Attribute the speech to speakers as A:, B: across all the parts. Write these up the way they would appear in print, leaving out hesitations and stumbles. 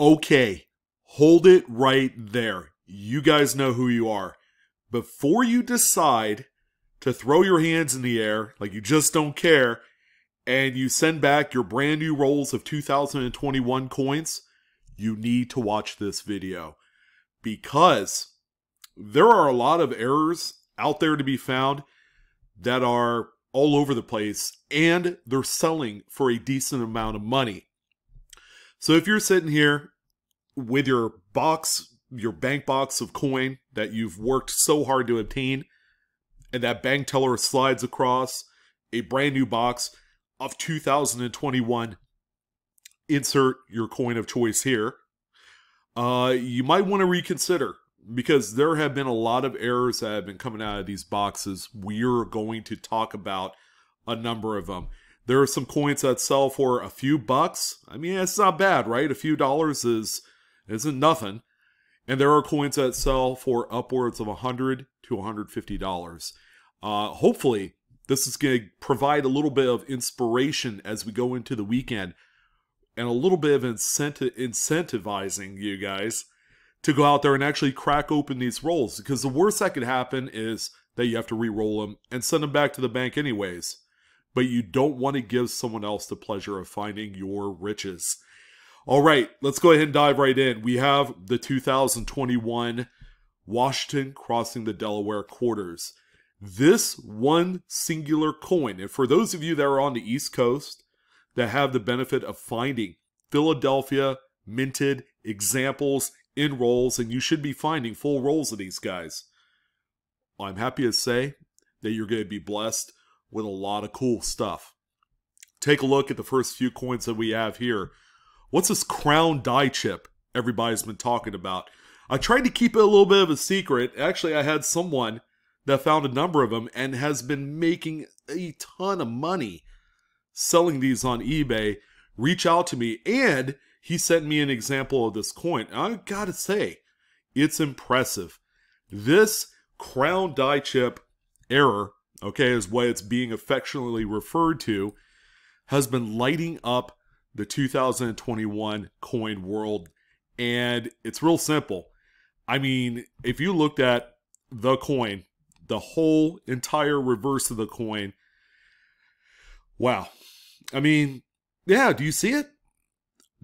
A: Okay, hold it right there. You guys know who you are. Before you decide to throw your hands in the air like you just don't care, and you send back your brand new rolls of 2021 coins, you need to watch this video. Because there are a lot of errors out there to be found that are all over the place, and they're selling for a decent amount of money. So if you're sitting here with your box, your bank box of coin that you've worked so hard to obtain, and that bank teller slides across a brand new box of 2021, insert your coin of choice here, you might want to reconsider, because there have been a lot of errors that have been coming out of these boxes. We're going to talk about a number of them. There are some coins that sell for a few bucks. I mean, it's not bad, right? A few dollars isn't nothing. And there are coins that sell for upwards of $100 to $150. Hopefully, this is going to provide a little bit of inspiration as we go into the weekend, and a little bit of incentivizing you guys to go out there and actually crack open these rolls. Because the worst that could happen is that you have to re-roll them and send them back to the bank anyways. But you don't want to give someone else the pleasure of finding your riches. All right, let's go ahead and dive right in. We have the 2021 Washington crossing the Delaware quarters. This one singular coin, and for those of you that are on the East Coast that have the benefit of finding Philadelphia minted examples in rolls, and you should be finding full rolls of these guys, I'm happy to say that you're going to be blessed with a lot of cool stuff. Take a look at the first few coins that we have here. What's this crown die chip everybody's been talking about? I tried to keep it a little bit of a secret. Actually, I had someone that found a number of them and has been making a ton of money selling these on eBay reach out to me, and he sent me an example of this coin. I gotta say, it's impressive. This crown die chip error, okay, is what it's being affectionately referred to, has been lighting up the 2021 coin world. And it's real simple. I mean, if you looked at the coin, the whole entire reverse of the coin, wow. I mean, yeah, do you see it?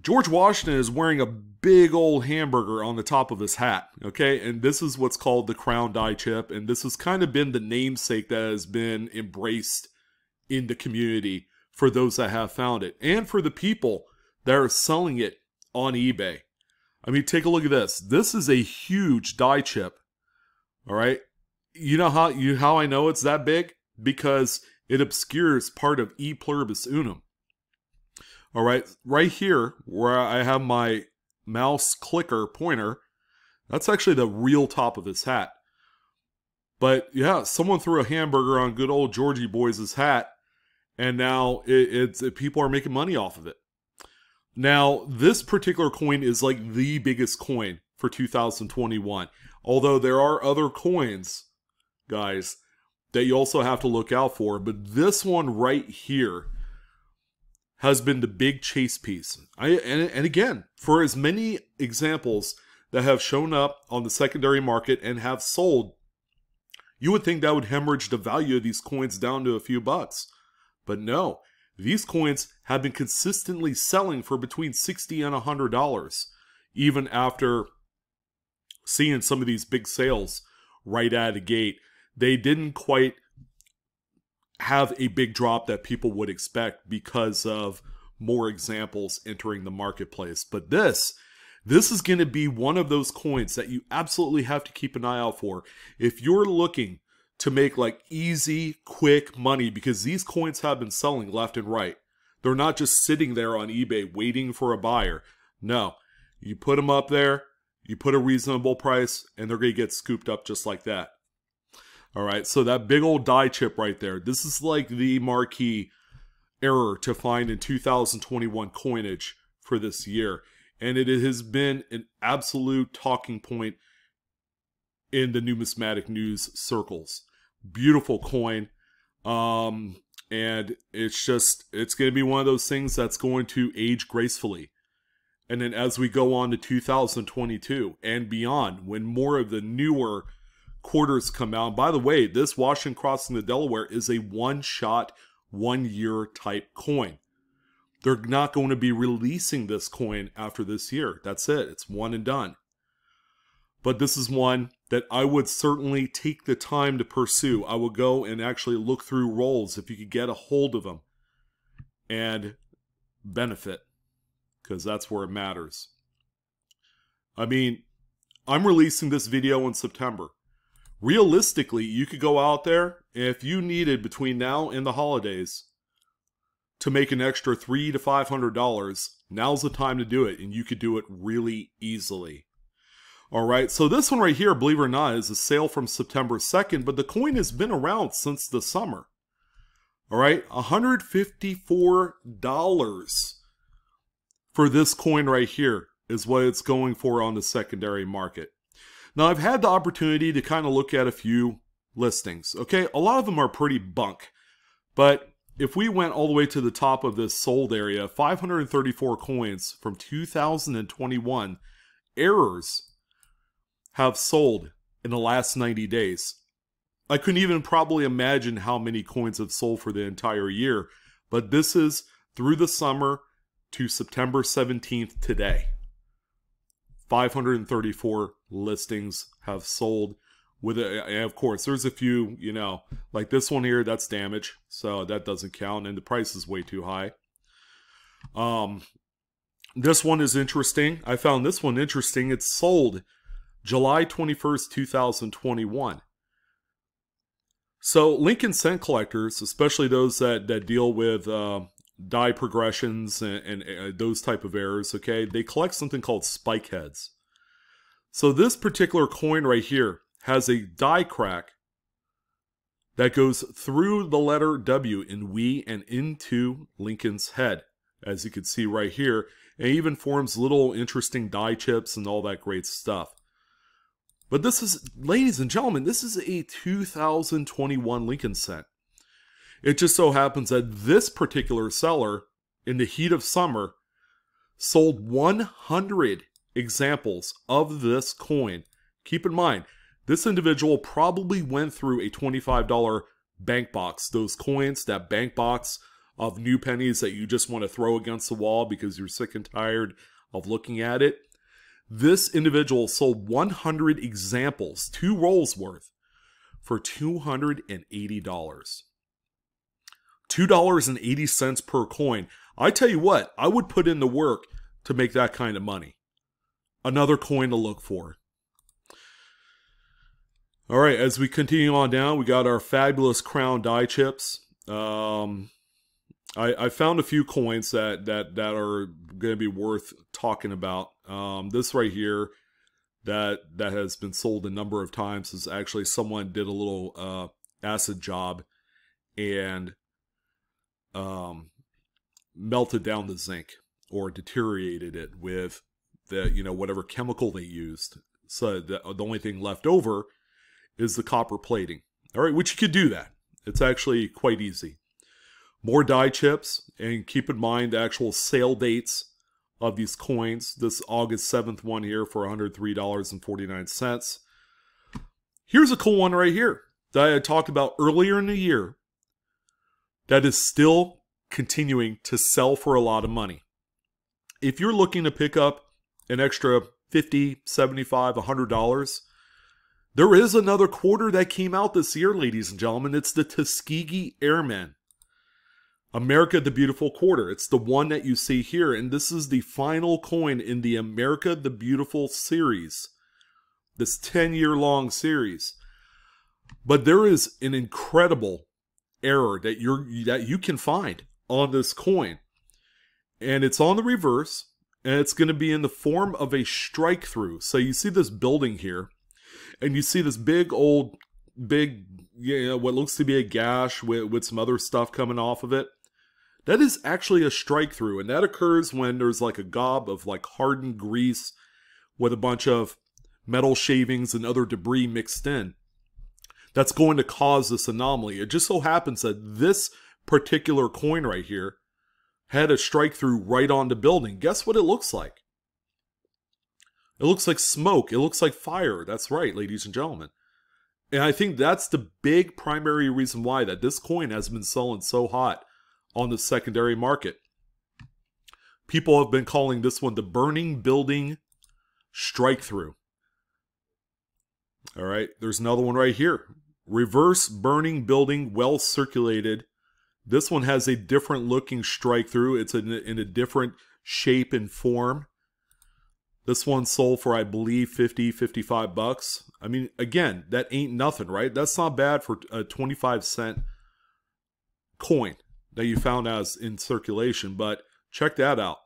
A: George Washington is wearing a big old hamburger on the top of his hat, okay? And this is what's called the crown die chip, and this has kind of been the namesake that has been embraced in the community for those that have found it, and for the people that are selling it on eBay. I mean, take a look at this. This is a huge die chip, all right? You know how I know it's that big? Because it obscures part of E pluribus unum. All right, right here where I have my mouse clicker pointer, that's actually the real top of his hat. But yeah, someone threw a hamburger on good old Georgie Boys' hat, and now people are making money off of it. Now, this particular coin is like the biggest coin for 2021. Although there are other coins, guys, that you also have to look out for. But this one right here has been the big chase piece. And again, for as many examples that have shown up on the secondary market and have sold, you would think that would hemorrhage the value of these coins down to a few bucks. But no, these coins have been consistently selling for between $60 and $100, even after seeing some of these big sales right out of the gate. They didn't quite have a big drop that people would expect because of more examples entering the marketplace. But this is going to be one of those coins that you absolutely have to keep an eye out for if you're looking to make like easy, quick money, because these coins have been selling left and right. They're not just sitting there on eBay waiting for a buyer. No, you put them up there, you put a reasonable price, and they're going to get scooped up just like that. All right, so that big old die chip right there, this is like the marquee error to find in 2021 coinage for this year. And it has been an absolute talking point in the numismatic news circles. Beautiful coin. And it's going to be one of those things that's going to age gracefully. And then as we go on to 2022 and beyond, when more of the newer quarters come out, and by the way, this Washington crossing the Delaware is a one-shot, one-year type coin. They're not going to be releasing this coin after this year. That's it. It's one and done. But this is one that I would certainly take the time to pursue. I would go and actually look through rolls if you could get a hold of them and benefit, because that's where it matters. I mean, I'm releasing this video in September. Realistically, you could go out there, and if you needed between now and the holidays to make an extra $300 to $500, now's the time to do it, and you could do it really easily. Alright, so this one right here, believe it or not, is a sale from September 2nd, but the coin has been around since the summer. Alright, $154 for this coin right here is what it's going for on the secondary market. Now, I've had the opportunity to kind of look at a few listings. Okay, a lot of them are pretty bunk, but if we went all the way to the top of this sold area, 534 coins from 2021 errors have sold in the last 90 days. I couldn't even probably imagine how many coins have sold for the entire year, but this is through the summer to September 17th today. 534 listings have sold with it. And of course, there's a few, you know, like this one here, that's damage, so that doesn't count, and the price is way too high. This one is interesting. I found this one interesting. It's sold July 21st, 2021. So Lincoln Cent collectors, especially those that deal with die progressions and those type of errors, okay, they collect something called spike heads. So this particular coin right here has a die crack that goes through the letter W in we and into Lincoln's head, as you can see right here, and even forms little interesting die chips and all that great stuff. But this is, ladies and gentlemen, this is a 2021 Lincoln Cent. It just so happens that this particular seller, in the heat of summer, sold 100 examples of this coin. Keep in mind, this individual probably went through a $25 bank box. Those coins, that bank box of new pennies that you just want to throw against the wall because you're sick and tired of looking at it. This individual sold 100 examples, 2 rolls worth, for $280. $2.80 per coin. I tell you what, I would put in the work to make that kind of money. Another coin to look for. Alright, as we continue on down, we got our fabulous crown die chips. I found a few coins that are going to be worth talking about. This right here, that has been sold a number of times, is actually someone did a little acid job and melted down the zinc or deteriorated it with the, you know, whatever chemical they used. So the only thing left over is the copper plating. All right, which you could do that. It's actually quite easy. More die chips, and keep in mind the actual sale dates of these coins. This August 7th one here for $103.49. Here's a cool one right here that I had talked about earlier in the year that is still continuing to sell for a lot of money. If you're looking to pick up an extra $50, $75, $100, there is another quarter that came out this year, ladies and gentlemen. It's the Tuskegee Airmen. America the Beautiful quarter. It's the one that you see here, and this is the final coin in the America the Beautiful series. This 10-year-long series. But there is an incredible error that you can find on this coin. And it's on the reverse, and it's going to be in the form of a strike through. So you see this building here, and you see this big, you know, what looks to be a gash with some other stuff coming off of it. That is actually a strike through, and that occurs when there's like a gob of like hardened grease with a bunch of metal shavings and other debris mixed in. That's going to cause this anomaly. It just so happens that this particular coin right here had a strike through right on the building. Guess what it looks like? It looks like smoke. It looks like fire. That's right, ladies and gentlemen. And I think that's the big primary reason why that this coin has been selling so hot on the secondary market. People have been calling this one the burning building strike through. All right, there's another one right here. Reverse burning building, well circulated. This one has a different looking strike through. It's in a different shape and form. This one sold for, I believe, 50, 55 bucks. I mean, again, that ain't nothing, right? That's not bad for a 25-cent coin that you found as in circulation, but check that out.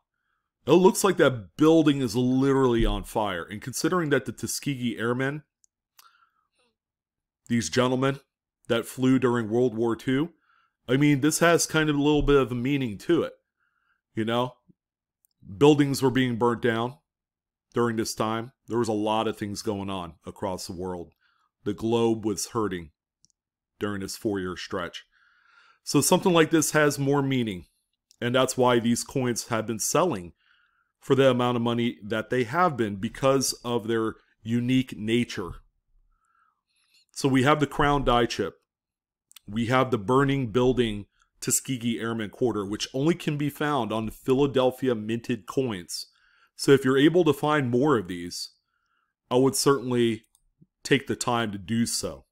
A: It looks like that building is literally on fire. And considering that the Tuskegee Airmen, these gentlemen that flew during World War II, I mean, this has kind of a little bit of a meaning to it. You know, buildings were being burnt down during this time. There was a lot of things going on across the world. The globe was hurting during this 4-year stretch. So something like this has more meaning. And that's why these coins have been selling for the amount of money that they have been, because of their unique nature. So we have the Crown die chip. We have the burning building Tuskegee Airman quarter, which only can be found on the Philadelphia minted coins. So if you're able to find more of these, I would certainly take the time to do so.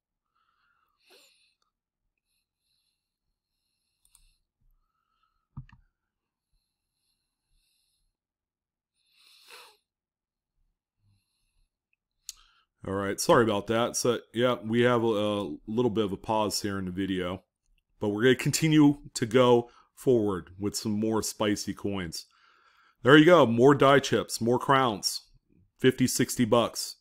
A: All right, sorry about that. So yeah, we have a little bit of a pause here in the video, but we're going to continue to go forward with some more spicy coins. There you go, more die chips, more crowns, 50, 60 bucks.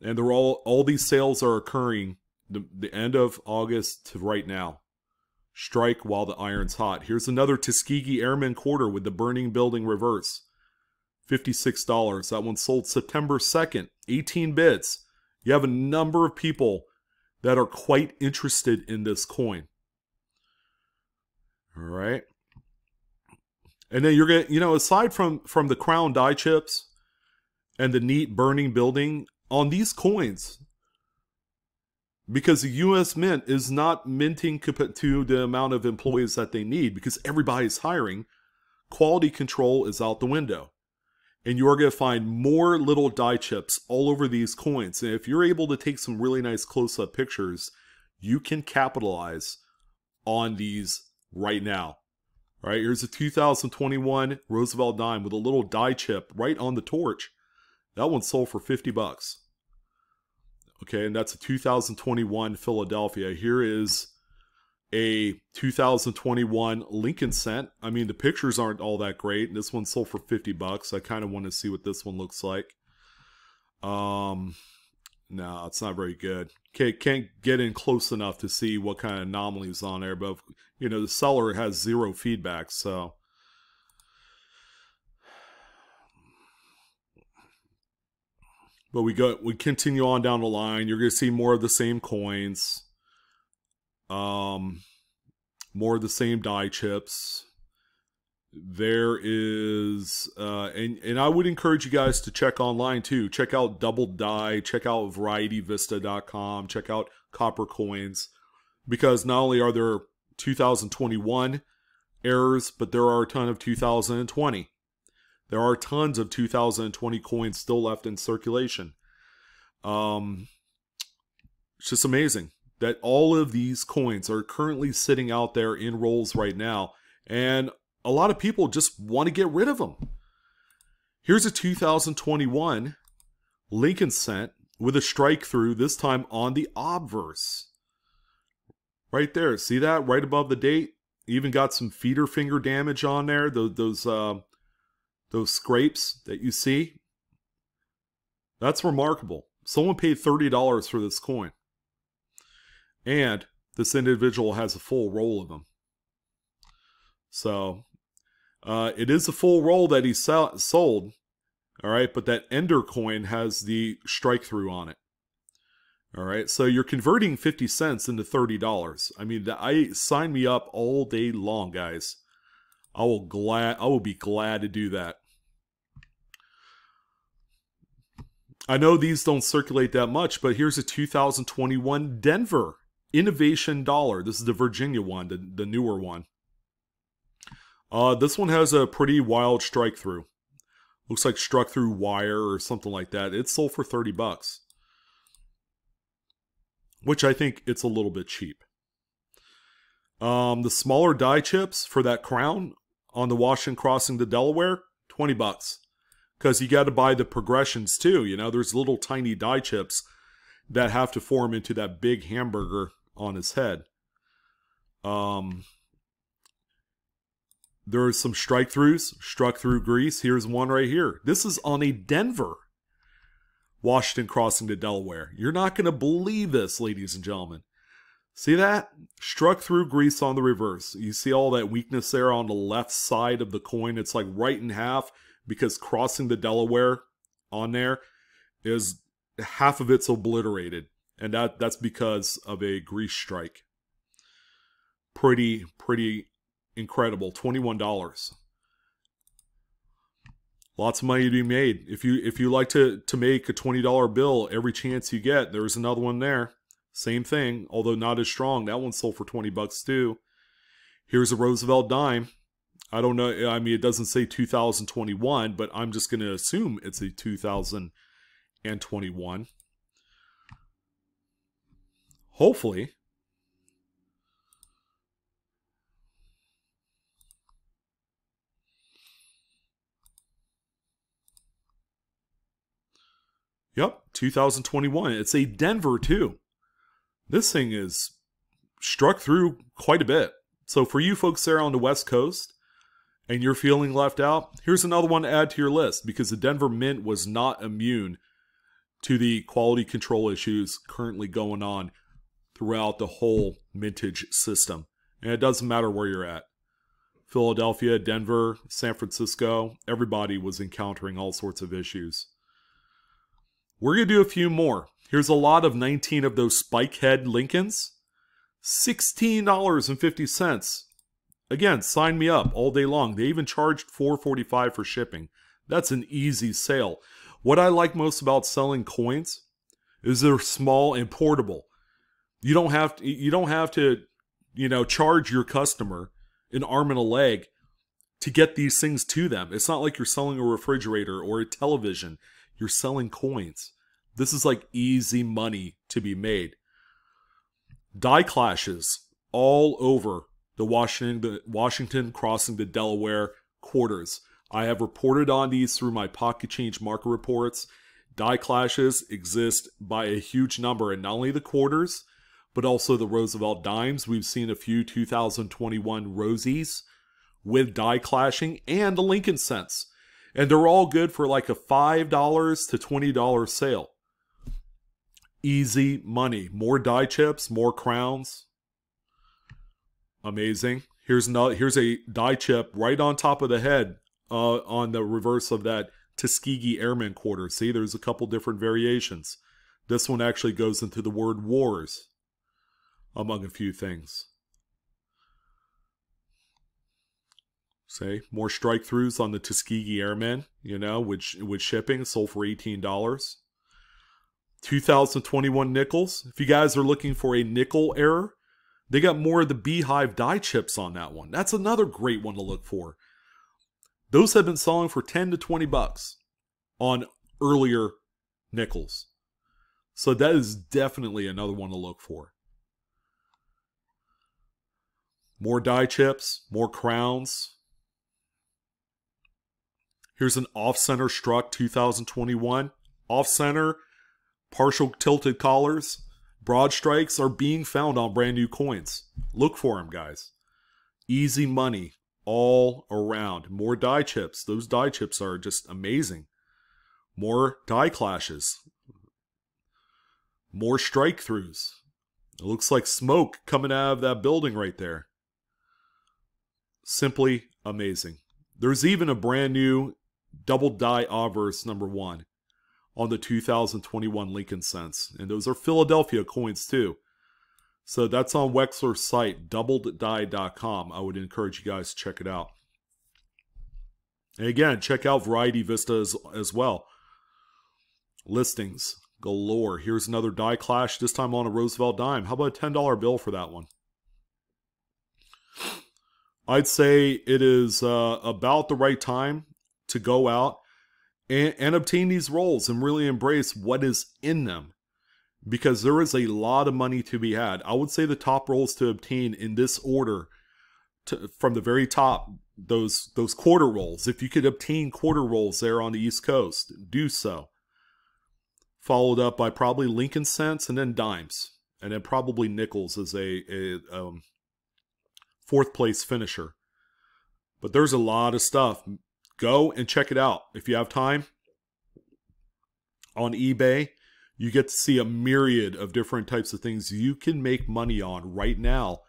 A: And they're all these sales are occurring the end of August to right now. Strike while the iron's hot. Here's another Tuskegee Airman quarter with the burning building reverse. $56. That one sold September 2nd, 18 bits. You have a number of people that are quite interested in this coin. All right. And then you're going to, you know, aside from the Crown die chips and the neat burning building on these coins, because the U.S. Mint is not minting to the amount of employees that they need, because everybody's hiring, quality control is out the window. And you are going to find more little die chips all over these coins. And if you're able to take some really nice close-up pictures, you can capitalize on these right now. All right, here's a 2021 Roosevelt dime with a little die chip right on the torch. That one sold for 50 bucks. Okay, and that's a 2021 Philadelphia. Here is a 2021 Lincoln cent. I mean, the pictures aren't all that great. This one sold for 50 bucks. I kind of want to see what this one looks like. No, it's not very good. Can't get in close enough to see what kind of anomalies on there, but you know, the seller has zero feedback, so but we continue on down the line. You're going to see more of the same coins. More of the same die chips. There is, and I would encourage you guys to check online too. Check out Double Die, check out VarietyVista.com, check out Copper Coins, because not only are there 2021 errors, but there are a ton of 2020. There are tons of 2020 coins still left in circulation. It's just amazing that all of these coins are currently sitting out there in rolls right now, and a lot of people just want to get rid of them. Here's a 2021 Lincoln cent with a strike through, this time on the obverse. Right there, see that? Right above the date. Even got some feeder finger damage on there, those scrapes that you see. That's remarkable. Someone paid $30 for this coin. And this individual has a full roll of them. So, it is a full roll that he sold. All right, but that Ender coin has the strike through on it. All right, so you're converting 50 cents into $30. I mean, sign me up all day long, guys. I will be glad to do that. I know these don't circulate that much, but here's a 2021 Denver Innovation Dollar. This is the Virginia one, the newer one. This one has a pretty wild strike through. Looks like struck through wire or something like that. It's sold for $30, which I think it's a little bit cheap. The smaller die chips for that crown on the Washington crossing to Delaware, $20. Because you got to buy the progressions too. You know, there's little tiny die chips that have to form into that big hamburger on his head. There are some strike throughs, struck through grease. Here's one right here. This is on a Denver Washington crossing to Delaware. You're not going to believe this, ladies and gentlemen. See that? Struck through grease on the reverse. You see all that weakness there on the left side of the coin? It's like right in half because crossing the Delaware on there is half of it's obliterated. And that's because of a grease strike. Pretty incredible. $21. Lots of money to be made. If you like to make a $20 bill every chance you get, there's another one there. Same thing, although not as strong. That one sold for $20 too. Here's a Roosevelt dime. I don't know. I mean, it doesn't say 2021, but I'm just going to assume it's a 2021. Hopefully. Yep, 2021. It's a Denver too. This thing is struck through quite a bit. So for you folks there on the West Coast and you're feeling left out, here's another one to add to your list because the Denver Mint was not immune to the quality control issues currently going on throughout the whole mintage system. And it doesn't matter where you're at. Philadelphia, Denver, San Francisco, everybody was encountering all sorts of issues. We're going to do a few more. Here's a lot of 19 of those spike head Lincolns. $16.50. Again, sign me up all day long. They even charged $4.45 for shipping. That's an easy sale. What I like most about selling coins is they're small and portable. You don't have to, you know, charge your customer an arm and a leg to get these things to them. It's not like you're selling a refrigerator or a television. You're selling coins. This is like easy money to be made. Die clashes all over the Washington crossing the Delaware quarters. I have reported on these through my pocket change market reports. Die clashes exist by a huge number in not only the quarters, but also the Roosevelt dimes. We've seen a few 2021 Rosies with die clashing and the Lincoln cents. And they're all good for like a $5 to $20 sale. Easy money. More die chips, more crowns. Amazing. Here's a die chip right on top of the head on the reverse of that Tuskegee Airman quarter. See, there's a couple different variations. This one actually goes into the word wars, among a few things. Say, more strike throughs on the Tuskegee Airmen, you know, with shipping, sold for $18. 2021 nickels. If you guys are looking for a nickel error, they got more of the Beehive die chips on that one. That's another great one to look for. Those have been selling for $10 to $20 on earlier nickels. So that is definitely another one to look for. More die chips, more crowns. Here's an off-center struck 2021. Off-center, partial tilted collars, broad strikes are being found on brand new coins. Look for them, guys. Easy money all around. More die chips. Those die chips are just amazing. More die clashes. More strike throughs. It looks like smoke coming out of that building right there. Simply amazing. There's even a brand new double die obverse #1 on the 2021 Lincoln cents. And those are Philadelphia coins too. So that's on Wexler's site, doubleddie.com. I would encourage you guys to check it out. And again, check out Variety Vista as well. Listings galore. Here's another die clash, this time on a Roosevelt dime. How about a $10 bill for that one? I'd say it is about the right time to go out and obtain these rolls and really embrace what is in them, because there is a lot of money to be had. I would say the top rolls to obtain in this order, from the very top, those quarter rolls. If you could obtain quarter rolls there on the East Coast, do so. Followed up by probably Lincoln cents and then dimes, and then probably nickels as a fourth place finisher. But there's a lot of stuff. Go and check it out if you have time. On eBay, you get to see a myriad of different types of things you can make money on right now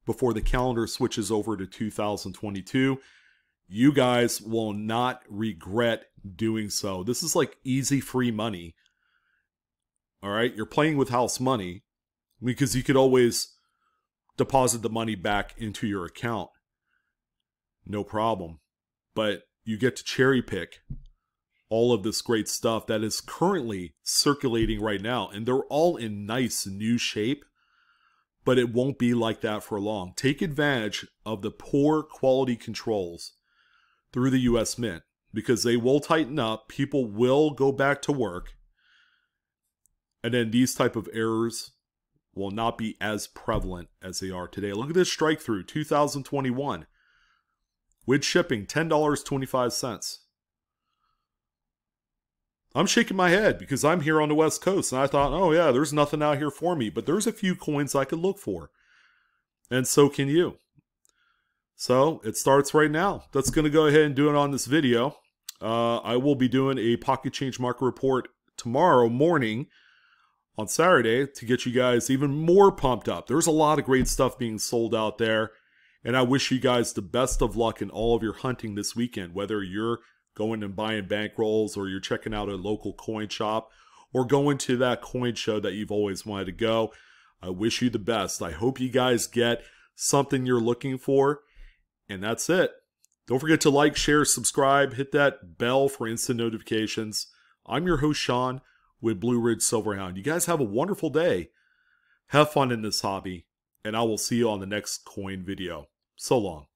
A: before the calendar switches over to 2022. You guys will not regret doing so. This is like easy, free money. All right, you're playing with house money because you could always deposit the money back into your account. No problem. But you get to cherry pick all of this great stuff that is currently circulating right now. And they're all in nice new shape, but it won't be like that for long. Take advantage of the poor quality controls through the US Mint, because they will tighten up. People will go back to work. And then these type of errors will not be as prevalent as they are today. Look at this strike through 2021. With shipping, $10.25. I'm shaking my head because I'm here on the West Coast and I thought, oh yeah, there's nothing out here for me, but there's a few coins I could look for. And so can you. So it starts right now. That's going to go ahead and do it on this video. I will be doing a pocket change market report tomorrow morning on Saturday to get you guys even more pumped up. There's a lot of great stuff being sold out there. And I wish you guys the best of luck in all of your hunting this weekend, whether you're going and buying bankrolls or you're checking out a local coin shop or going to that coin show that you've always wanted to go. I wish you the best. I hope you guys get something you're looking for. And that's it. Don't forget to like, share, subscribe, hit that bell for instant notifications. I'm your host, Sean, with Blue Ridge Silverhound. You guys have a wonderful day. Have fun in this hobby. And I will see you on the next coin video. So long.